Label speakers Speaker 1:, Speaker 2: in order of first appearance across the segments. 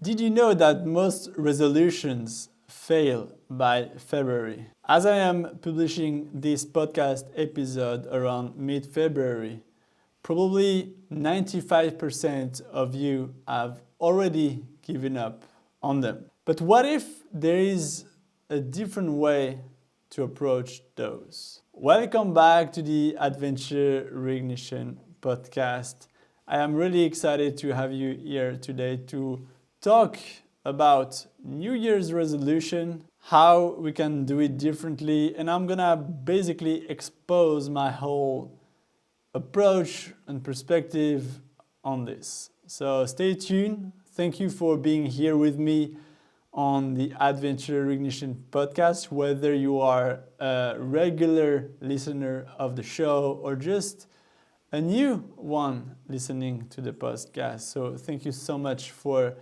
Speaker 1: Did you know that most resolutions fail by February? As I am publishing this podcast episode around mid-February, probably 95% of you have already given up on them. But what if there is a different way to approach those? Welcome back to the Adventure Reignition Podcast. I am really excited to have you here today to talk about New Year's resolution, how we can do it differently, and I'm gonna basically expose my whole approach and perspective on this. So stay tuned. Thank you for being here with me on the Adventure Reignition Podcast, whether you are a regular listener of the show or just a new one listening to the podcast. So thank you so much for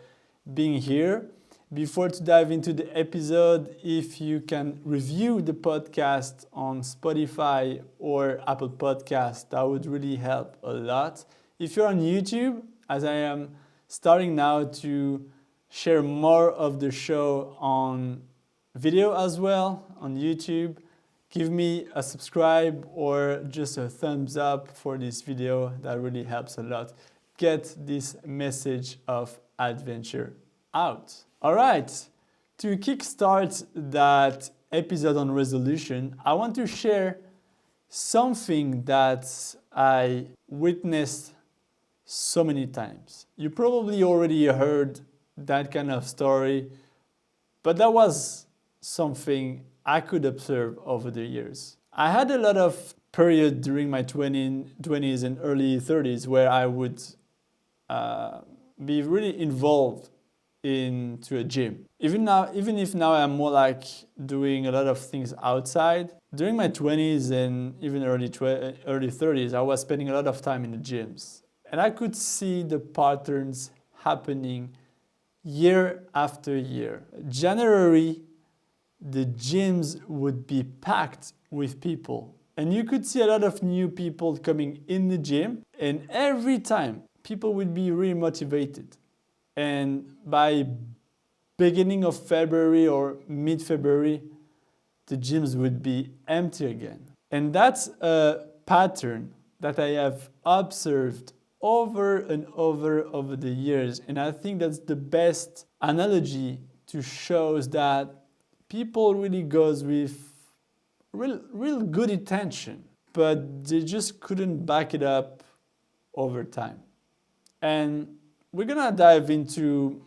Speaker 1: being here. Before to dive into the episode, if you can review the podcast on Spotify or Apple Podcast, that would really help a lot. If you're on YouTube, as I am starting now to share more of the show on video as well on YouTube, give me a subscribe or just a thumbs up for this video. That really helps a lot. Get this message of adventure out. All right, to kickstart that episode on resolution, I want to share something that I witnessed so many times. You probably already heard that kind of story, but that was something I could observe over the years. I had a lot of period during my 20s and early 30s where I would be really involved into a gym. Even if now I'm more like doing a lot of things outside, during my 20s and even early 30s, I was spending a lot of time in the gyms. And I could see the patterns happening year after year. January, the gyms would be packed with people. And you could see a lot of new people coming in the gym. And every time, people would be really motivated. And by beginning of February or mid-February, the gyms would be empty again. And that's a pattern that I have observed over and over the years. And I think that's the best analogy to show that people really goes with real good intention, but they just couldn't back it up over time. And we're gonna dive into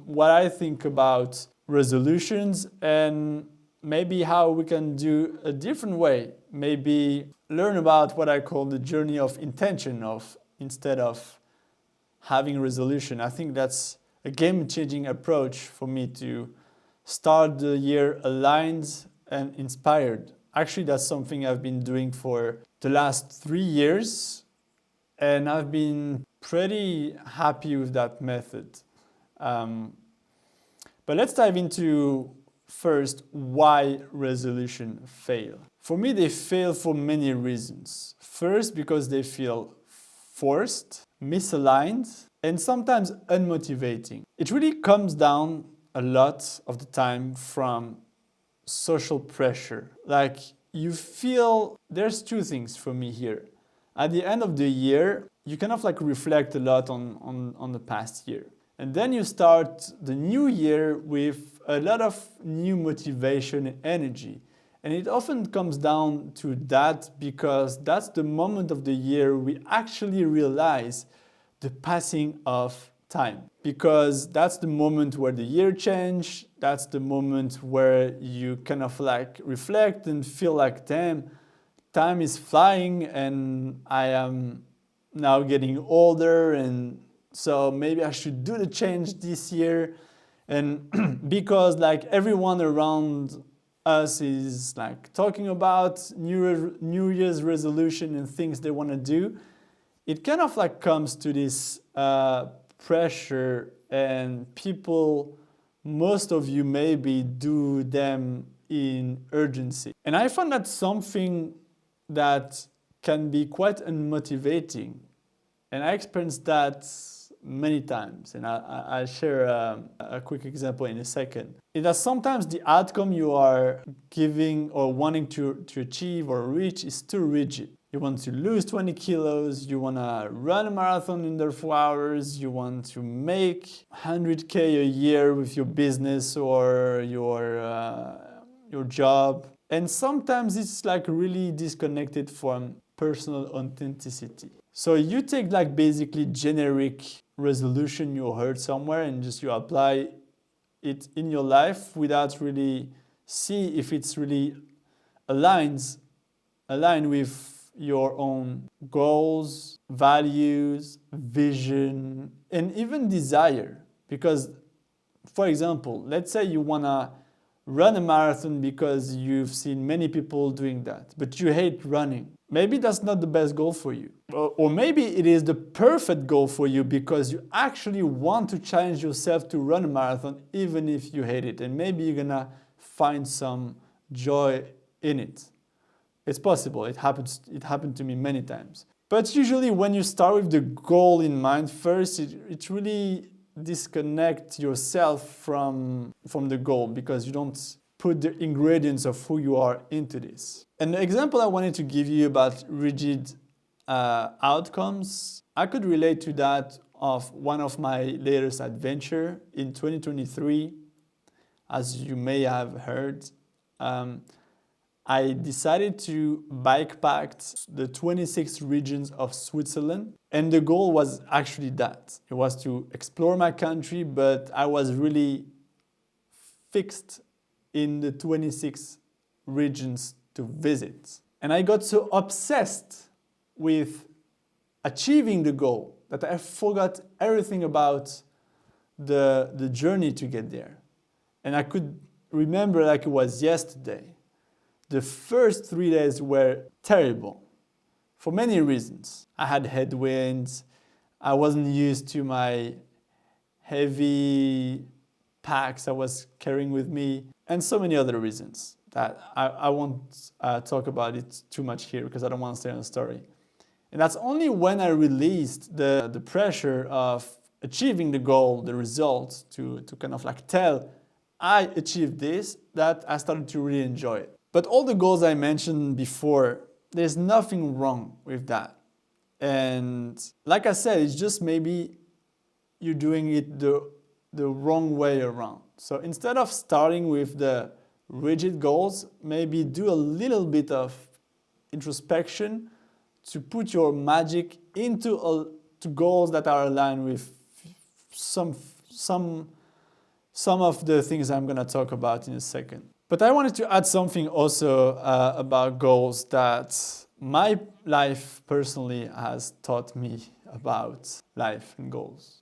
Speaker 1: what I think about resolutions and maybe how we can do a different way. Maybe learn about what I call the journey of intention instead of having resolution. I think that's a game-changing approach for me to start the year aligned and inspired. Actually, that's something I've been doing for the last 3 years, and I've been pretty happy with that method. But let's dive into first why resolution fail. For me, they fail for many reasons. First, because they feel forced, misaligned, and sometimes unmotivating. It really comes down a lot of the time from social pressure. Like you feel, there's two things for me here. At the end of the year, you kind of like reflect a lot on the past year. And then you start the new year with a lot of new motivation and energy. And it often comes down to that because that's the moment of the year we actually realize the passing of time. Because that's the moment where the year changed, that's the moment where you kind of like reflect and feel like, damn, time is flying and I am now getting older, and so maybe I should do the change this year. And because like everyone around us is like talking about New Year's resolution and things they want to do, it kind of like comes to this pressure, and people, most of you maybe do them in urgency. And I find that something that can be quite unmotivating. And I experienced that many times, and I'll share a quick example in a second. Is that sometimes the outcome you are giving or wanting to achieve or reach is too rigid. You want to lose 20 kilos, you want to run a marathon in under 4 hours, you want to make 100K a year with your business or your job. And sometimes it's like really disconnected from personal authenticity. So you take like basically generic resolution you heard somewhere and just you apply it in your life without really see if it's really aligned with your own goals, values, vision, and even desire. Because, for example, let's say you want to run a marathon because you've seen many people doing that, but you hate running. Maybe that's not the best goal for you. Or maybe it is the perfect goal for you because you actually want to challenge yourself to run a marathon even if you hate it. And maybe you're gonna find some joy in it. It's possible. It happened to me many times. But usually when you start with the goal in mind first, it really disconnects yourself from the goal because you don't put the ingredients of who you are into this. And the example I wanted to give you about rigid outcomes, I could relate to that of one of my latest adventure in 2023. As you may have heard, I decided to bikepack the 26 regions of Switzerland. And the goal was actually that. It was to explore my country, but I was really fixed in the 26 regions to visit. And I got so obsessed with achieving the goal that I forgot everything about the journey to get there. And I could remember like it was yesterday. The first 3 days were terrible for many reasons. I had headwinds, I wasn't used to my heavy packs I was carrying with me, and so many other reasons that I won't talk about it too much here because I don't want to stay on the story. And that's only when I released the pressure of achieving the goal, the result, to kind of like tell I achieved this, that I started to really enjoy it. But all the goals I mentioned before, there's nothing wrong with that. And like I said, it's just maybe you're doing it the wrong way around. So instead of starting with the rigid goals, maybe do a little bit of introspection to put your magic into to goals that are aligned with some of the things I'm going to talk about in a second. But I wanted to add something also about goals that my life personally has taught me about life and goals.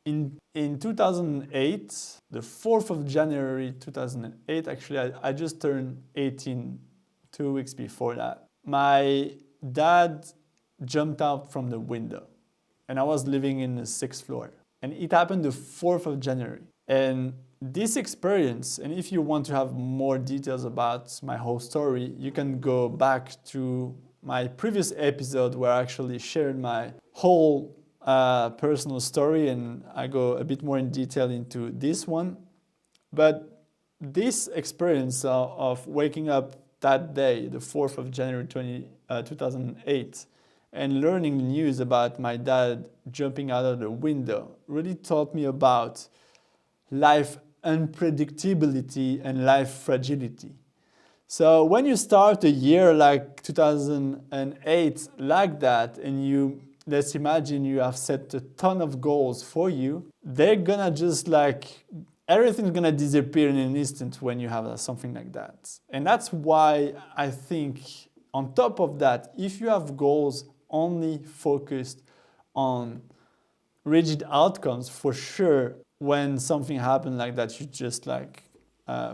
Speaker 1: In 2008, the 4th of January 2008, actually I just turned 18 2 weeks before that. My dad jumped out from the window and I was living in the 6th floor. And it happened the 4th of January. And this experience, and if you want to have more details about my whole story, you can go back to my previous episode where I actually shared my whole personal story, and I go a bit more in detail into this one. But this experience of waking up that day, the 4th of January 2008, and learning news about my dad jumping out of the window really taught me about life unpredictability and life fragility. So when you start a year like 2008 like that, and let's imagine you have set a ton of goals for you, they're gonna just like, everything's gonna disappear in an instant when you have something like that. And that's why I think on top of that, if you have goals only focused on rigid outcomes, for sure, when something happens like that, you just like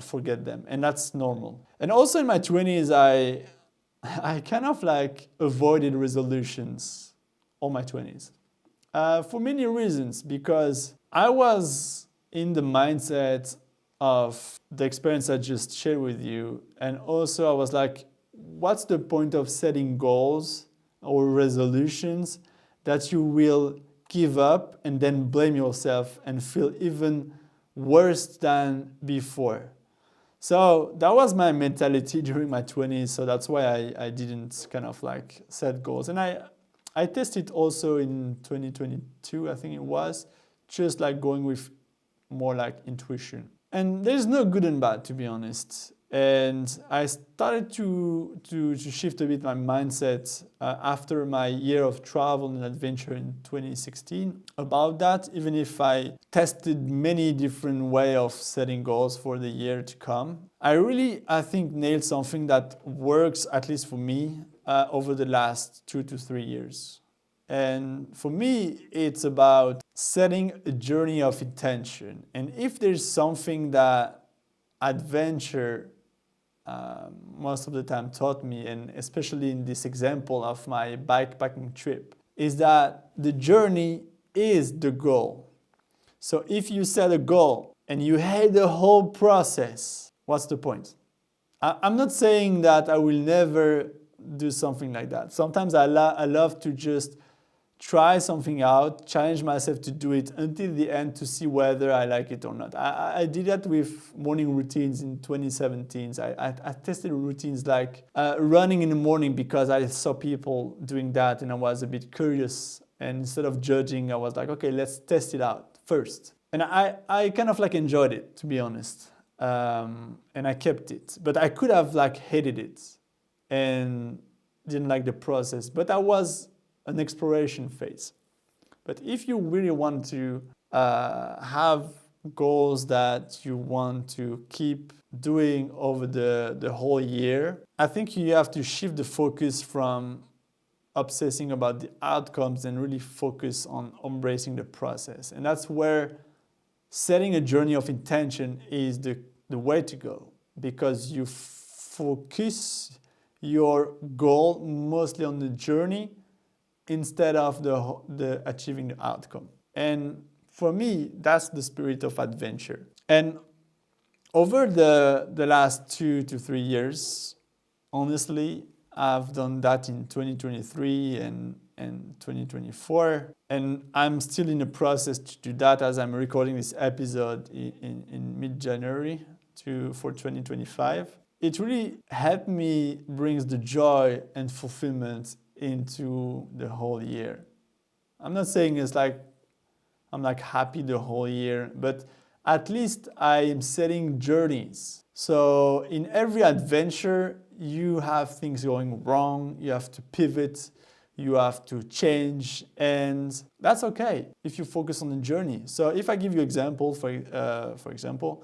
Speaker 1: forget them, and that's normal. And also in my 20s, I kind of like avoided resolutions all my 20s for many reasons, because I was in the mindset of the experience I just shared with you, and also I was like, what's the point of setting goals or resolutions that you will give up and then blame yourself and feel even worse than before. So that was my mentality during my 20s. So that's why I didn't kind of like set goals. And I tested also in 2022, I think it was, just like going with more like intuition. And there's no good and bad, to be honest. And I started to shift a bit my mindset after my year of travel and adventure in 2016 about that, even if I tested many different ways of setting goals for the year to come. I think, nailed something that works, at least for me, over the last 2 to 3 years. And for me, it's about setting a journey of intention. And if there's something that adventure most of the time taught me, and especially in this example of my bikepacking trip, is that the journey is the goal. So if you set a goal and you hate the whole process, what's the point? I'm not saying that I will never do something like that. Sometimes I love to just try something out, challenge myself to do it until the end to see whether I like it or not. I did that with morning routines in 2017. I tested routines like running in the morning because I saw people doing that and I was a bit curious. And instead of judging, I was like, okay, let's test it out first. And I kind of like enjoyed it, to be honest. And I kept it. But I could have like hated it and didn't like the process. But I was an exploration phase. But if you really want to have goals that you want to keep doing over the whole year, I think you have to shift the focus from obsessing about the outcomes and really focus on embracing the process. And that's where setting a journey of intention is the way to go, because you focus your goal mostly on the journey instead of the achieving the outcome. And for me, that's the spirit of adventure. And over the last 2 to 3 years, honestly, I've done that in 2023 and 2024. And I'm still in the process to do that as I'm recording this episode in mid-January for 2025. It really helped me brings the joy and fulfillment into the whole year. I'm not saying it's like I'm like happy the whole year, but at least I am setting journeys. So in every adventure, you have things going wrong, you have to pivot, you have to change, and that's okay if you focus on the journey. So if I give you example, for example,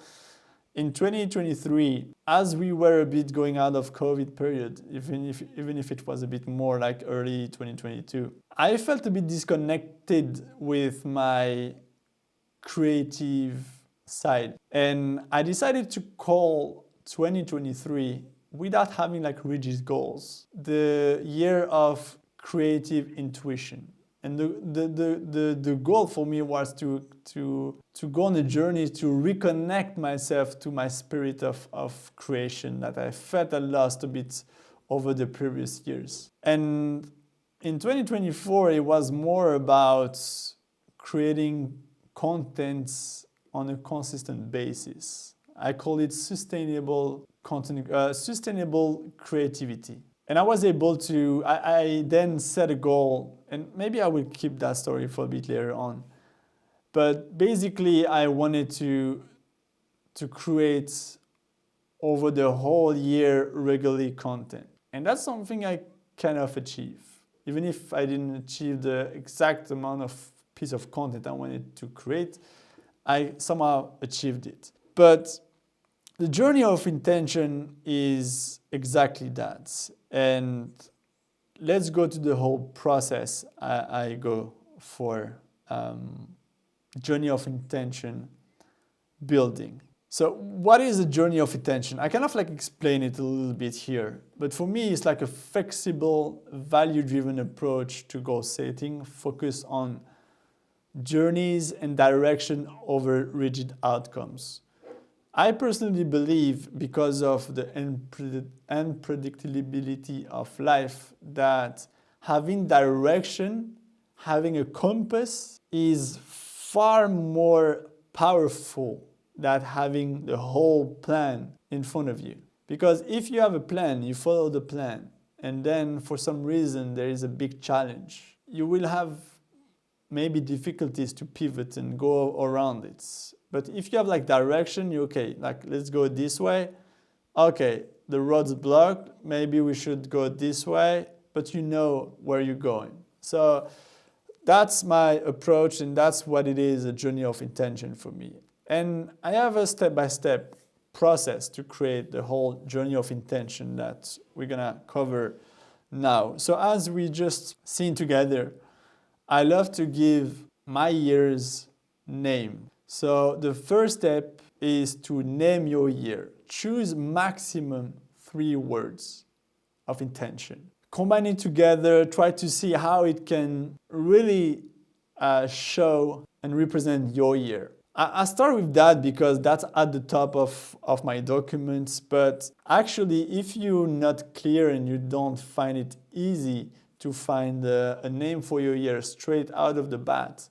Speaker 1: in 2023, as we were a bit going out of COVID period, even if it was a bit more like early 2022, I felt a bit disconnected with my creative side. And I decided to call 2023, without having like rigid goals, the year of creative intuition. And the goal for me was to go on a journey to reconnect myself to my spirit of creation that I felt I lost a bit over the previous years. And in 2024, it was more about creating content on a consistent basis. I call it sustainable content, sustainable creativity. And I was able to, I then set a goal, and maybe I will keep that story for a bit later on. But basically, I wanted to create over the whole year regularly content. And that's something I kind of achieve. Even if I didn't achieve the exact amount of piece of content I wanted to create, I somehow achieved it. But the journey of intention is exactly that. And let's go to the whole process I go for journey of intention building. So what is a journey of intention? I kind of like explain it a little bit here. But for me, it's like a flexible, value-driven approach to goal setting, focused on journeys and direction over rigid outcomes. I personally believe, because of the unpredictability of life, that having direction having a compass is far more powerful than having the whole plan in front of you. Because if you have a plan, you follow the plan, and then for some reason there is a big challenge, you will have maybe difficulties to pivot and go around it. But if you have like direction, you're okay, like let's go this way. Okay, the road's blocked, maybe we should go this way, but you know where you're going. So that's my approach, and that's what it is, a journey of intention for me. And I have a step-by-step process to create the whole journey of intention that we're gonna cover now. So as we just seen together, I love to give my year's name. So the first step is to name your year. Choose maximum 3 words of intention. Combine it together, try to see how it can really show and represent your year. I start with that because that's at the top of my documents, but actually if you're not clear and you don't find it easy to find a name for your year straight out of the bat,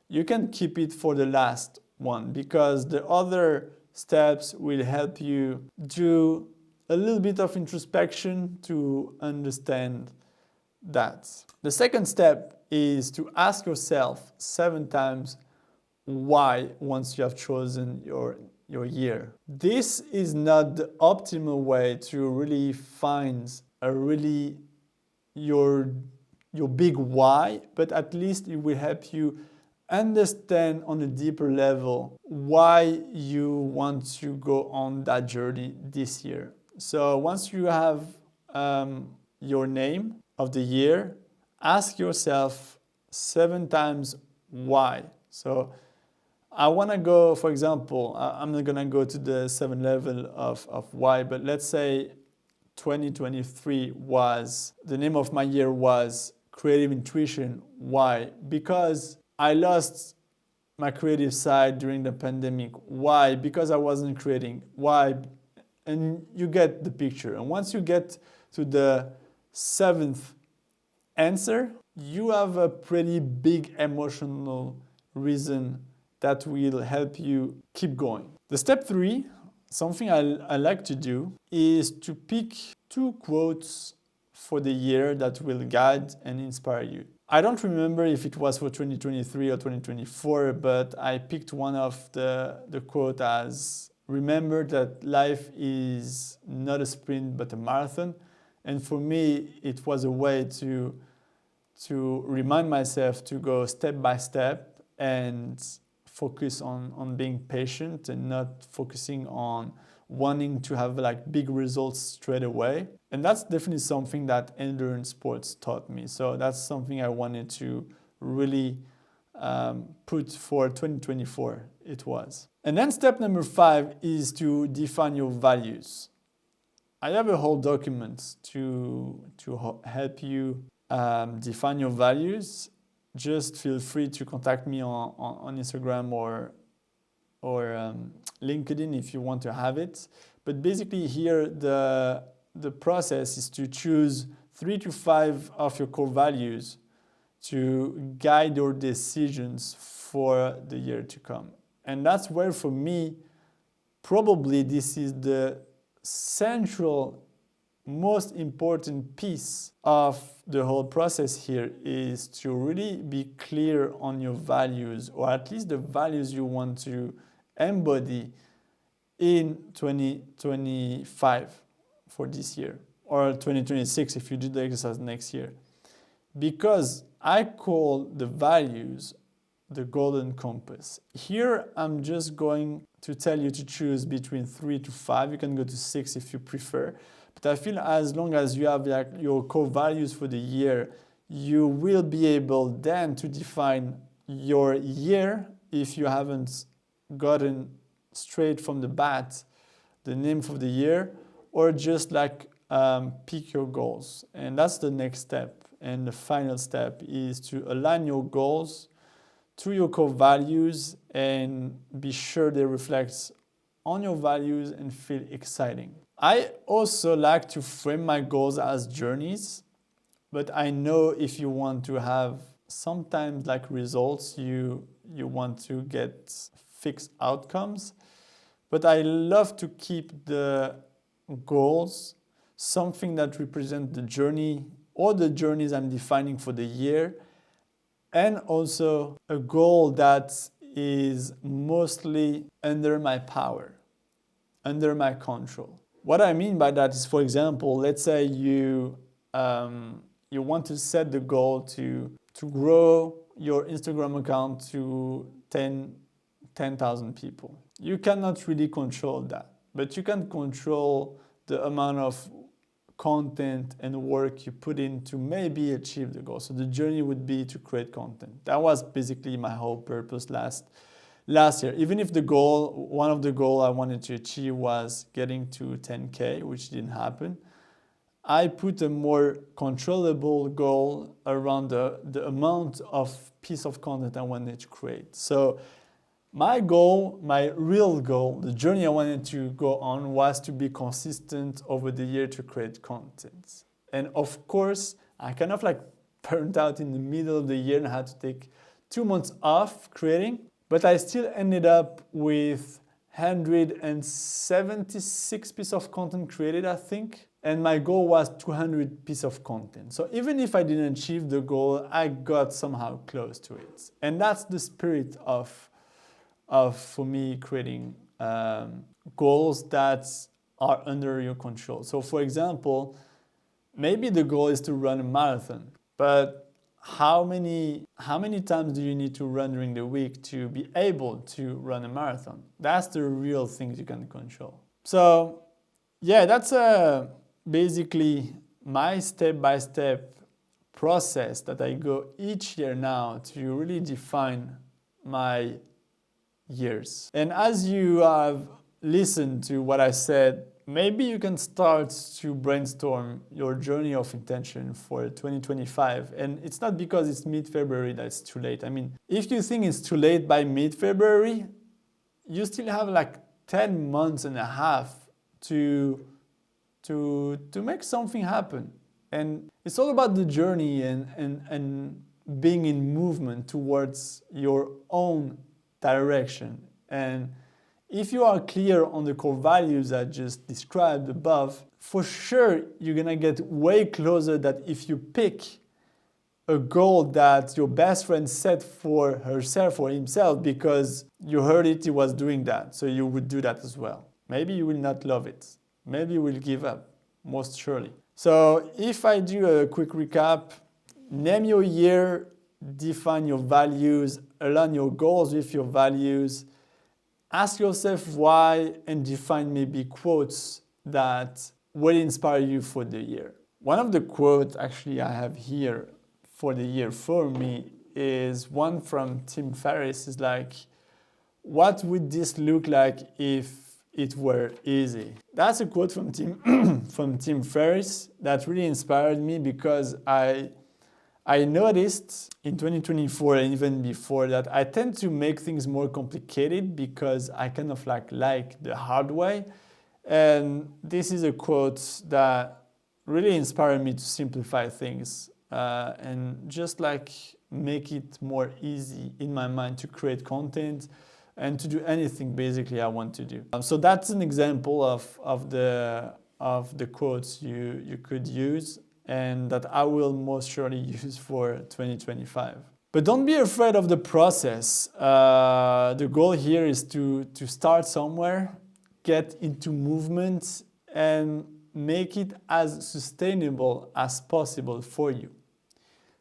Speaker 1: you can keep it for the last one, because the other steps will help you do a little bit of introspection to understand that. The second step is to ask yourself 7 times why once you have chosen your year. This is not the optimal way to really find your big why, but at least it will help you understand on a deeper level why you want to go on that journey this year. So once you have your name of the year, ask yourself 7 times why. So I want to go, for example, I'm not going to go to the 7 level of why, but let's say 2023 was, the name of my year was Creative Intuition. Why? Because I lost my creative side during the pandemic. Why? Because I wasn't creating. Why? And you get the picture. And once you get to the 7th answer, you have a pretty big emotional reason that will help you keep going. The step 3, something I like to do, is to pick 2 quotes for the year that will guide and inspire you. I don't remember if it was for 2023 or 2024, but I picked one of the quote as, remember that life is not a sprint but a marathon. And for me, it was a way to remind myself to go step by step and focus on being patient and not focusing on wanting to have like big results straight away. And that's definitely something that endurance sports taught me. So that's something I wanted to really put for 2024, it was. And then step number 5 is to define your values. I have a whole document to help you define your values. Just feel free to contact me on Instagram or LinkedIn if you want to have it. But basically here the process is to choose 3 to 5 of your core values to guide your decisions for the year to come. And that's where for me, probably this is the central, most important piece of the whole process here, is to really be clear on your values, or at least the values you want to embody in 2025 for this year, or 2026 if you do the exercise next year. Because I call the values the golden compass. Here I'm just going to tell you to choose between 3 to 5. You can go to 6 if you prefer. But I feel as long as you have like your core values for the year, you will be able then to define your year if you haven't gotten straight from the bat the name for the year, or just like pick your goals. And that's the next step. And the final step is to align your goals to your core values and be sure they reflect on your values and feel exciting. I also like to frame my goals as journeys, but I know if you want to have sometimes like results, you want to get fixed outcomes. But I love to keep the goals something that represent the journey or the journeys I'm defining for the year, and also a goal that is mostly under my power, under my control. What I mean by that is, for example, let's say you want to set the goal to grow your Instagram account to 10,000 people. You cannot really control that, but you can control the amount of content and work you put in to maybe achieve the goal. So the journey would be to create content. That was basically my whole purpose last year. Even if one of the goals I wanted to achieve was getting to 10K, which didn't happen, I put a more controllable goal around the amount of piece of content I wanted to create. So my goal, my real goal, the journey I wanted to go on was to be consistent over the year to create content. And of course, I kind of like burned out in the middle of the year and had to take 2 months off creating, but I still ended up with 176 pieces of content created, I think. And my goal was 200 pieces of content. So even if I didn't achieve the goal, I got somehow close to it. And that's the spirit of for me creating goals that are under your control. So for example, maybe the goal is to run a marathon, but how many times do you need to run during the week to be able to run a marathon? That's the real things you can control. So yeah, that's basically my step-by-step process that I go each year now to really define my years. And as you have listened to what I said, maybe you can start to brainstorm your journey of intention for 2025. And it's not because it's mid-February that it's too late. I mean, if you think it's too late by mid-February, you still have like 10 months and a half to make something happen. And it's all about the journey and being in movement towards your own direction. And if you are clear on the core values I just described above, for sure you're gonna get way closer than if you pick a goal that your best friend set for herself or himself because you heard he was doing that, so you would do that as well. Maybe you will not love it. Maybe you will give up, most surely. So if I do a quick recap, name your year, define your values, align your goals with your values, ask yourself why, and define maybe quotes that will inspire you for the year. One of the quotes actually I have here for the year for me is one from Tim Ferriss. It's like, what would this look like if it were easy? That's a quote from Tim Ferriss that really inspired me because I noticed in 2024 and even before that I tend to make things more complicated because I kind of like the hard way. And this is a quote that really inspired me to simplify things and just like make it more easy in my mind to create content and to do anything basically I want to do. So that's an example of the quotes you could use and that I will most surely use for 2025. But don't be afraid of the process. The goal here is to start somewhere, get into movement, and make it as sustainable as possible for you.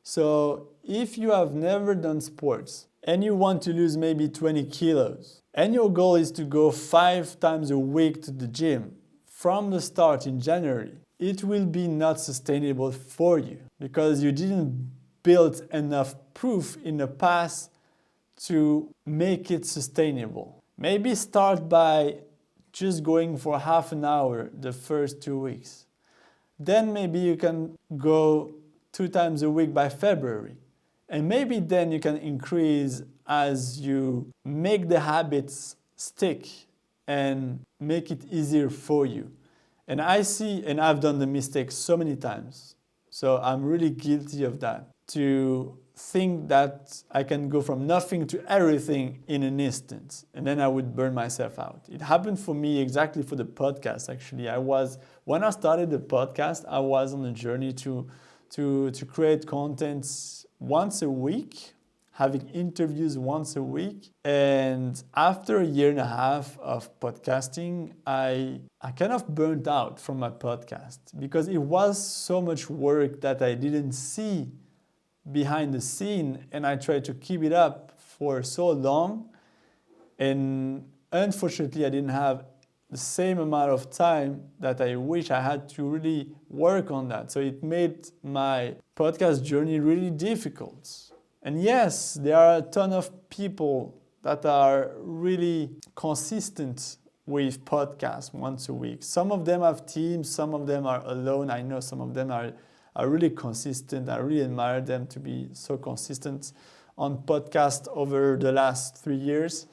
Speaker 1: So if you have never done sports and you want to lose maybe 20 kilos, and your goal is to go 5 times a week to the gym from the start in January, it will be not sustainable for you because you didn't build enough proof in the past to make it sustainable. Maybe start by just going for half an hour the first 2 weeks. Then maybe you can go 2 times a week by February. And maybe then you can increase as you make the habits stick and make it easier for you. And I see, and I've done the mistake so many times, so I'm really guilty of that, to think that I can go from nothing to everything in an instant, and then I would burn myself out. It happened for me exactly for the podcast, actually. When I started the podcast, I was on a journey to create contents once a week, having interviews once a week. And after a year and a half of podcasting, I kind of burnt out from my podcast because it was so much work that I didn't see behind the scene, and I tried to keep it up for so long. And unfortunately, I didn't have the same amount of time that I wish I had to really work on that. So it made my podcast journey really difficult. And yes, there are a ton of people that are really consistent with podcasts once a week. Some of them have teams, some of them are alone. I know some of them are really consistent. I really admire them to be so consistent on podcast over the last 3 years.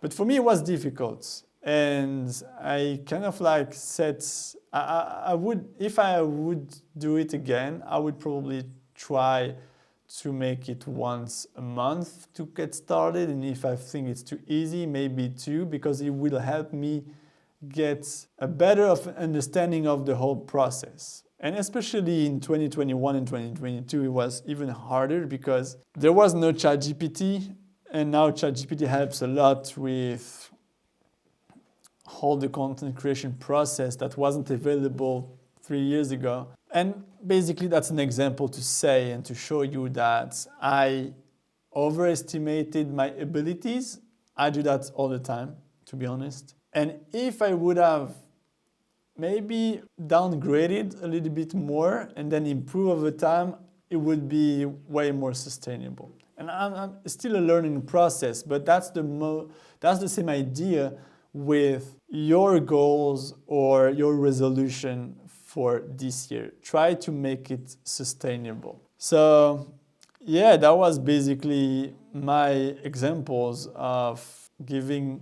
Speaker 1: But for me, it was difficult. And I kind of like said, I would, if I would do it again, I would probably try to make it once a month to get started. And if I think it's too easy, maybe 2, because it will help me get a better understanding of the whole process. And especially in 2021 and 2022, it was even harder because there was no ChatGPT, and now ChatGPT helps a lot with all the content creation process that wasn't available 3 years ago. And basically that's an example to say and to show you that I overestimated my abilities. I do that all the time, to be honest. And if I would have maybe downgraded a little bit more and then improve over time, it would be way more sustainable. And I'm still a learning process, but that's the same idea with your goals or your resolution for this year. Try to make it sustainable. So yeah, that was basically my examples of giving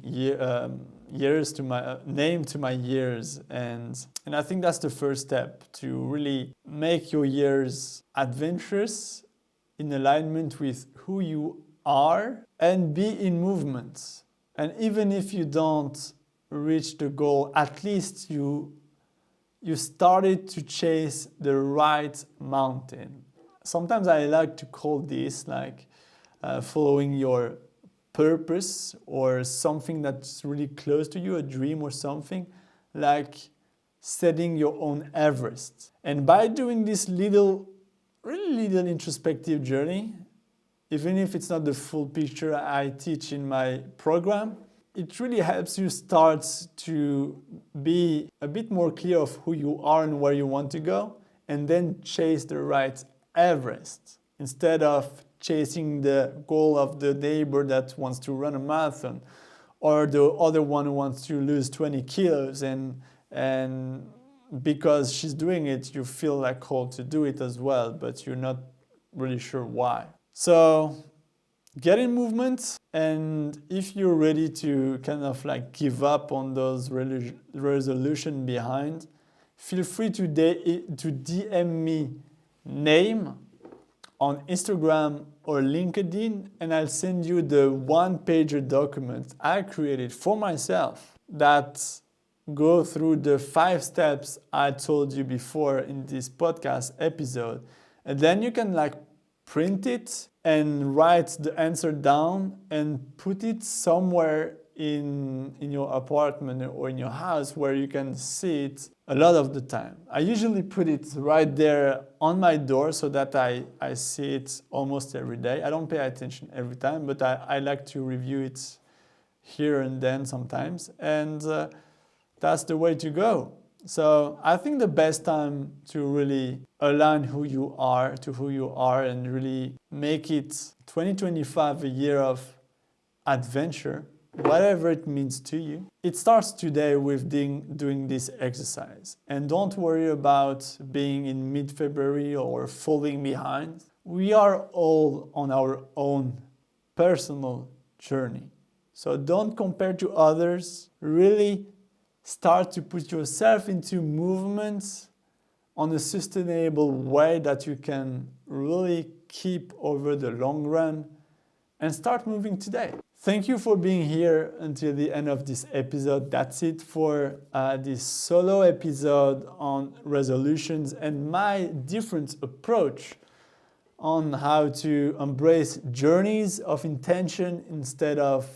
Speaker 1: years to my name to my years, and I think that's the first step to really make your years adventurous, in alignment with who you are, and be in movement. And even if you don't reach the goal, at least you started to chase the right mountain. Sometimes I like to call this like following your purpose or something that's really close to you, a dream or something, like setting your own Everest. And by doing this really little introspective journey, even if it's not the full picture I teach in my program, it really helps you start to be a bit more clear of who you are and where you want to go, and then chase the right Everest instead of chasing the goal of the neighbor that wants to run a marathon, or the other one who wants to lose 20 kilos, and because she's doing it, you feel like called to do it as well, but you're not really sure why. So get in movement, and if you're ready to kind of like give up on those resolution behind, feel free to DM me name on Instagram or LinkedIn, and I'll send you the one-pager document I created for myself that go through the 5 steps I told you before in this podcast episode. And then you can like print it and write the answer down and put it somewhere in your apartment or in your house where you can see it a lot of the time. I usually put it right there on my door so that I see it almost every day. I don't pay attention every time, but I like to review it here and then sometimes. And that's the way to go. So I think the best time to really align who you are to who you are and really make it 2025 a year of adventure, whatever it means to you. It starts today with doing this exercise. And don't worry about being in mid-February or falling behind. We are all on our own personal journey. So don't compare to others. Really start to put yourself into movements on a sustainable way that you can really keep over the long run, and start moving today. Thank you for being here until the end of this episode. That's it for this solo episode on resolutions and my different approach on how to embrace journeys of intention instead of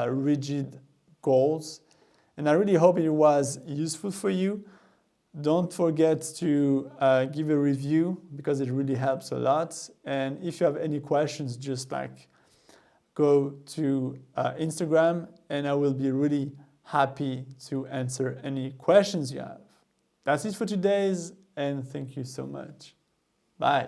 Speaker 1: rigid goals. And I really hope it was useful for you. Don't forget to give a review because it really helps a lot. And if you have any questions, just go to Instagram and I will be really happy to answer any questions you have. That's it for today's, and thank you so much. Bye.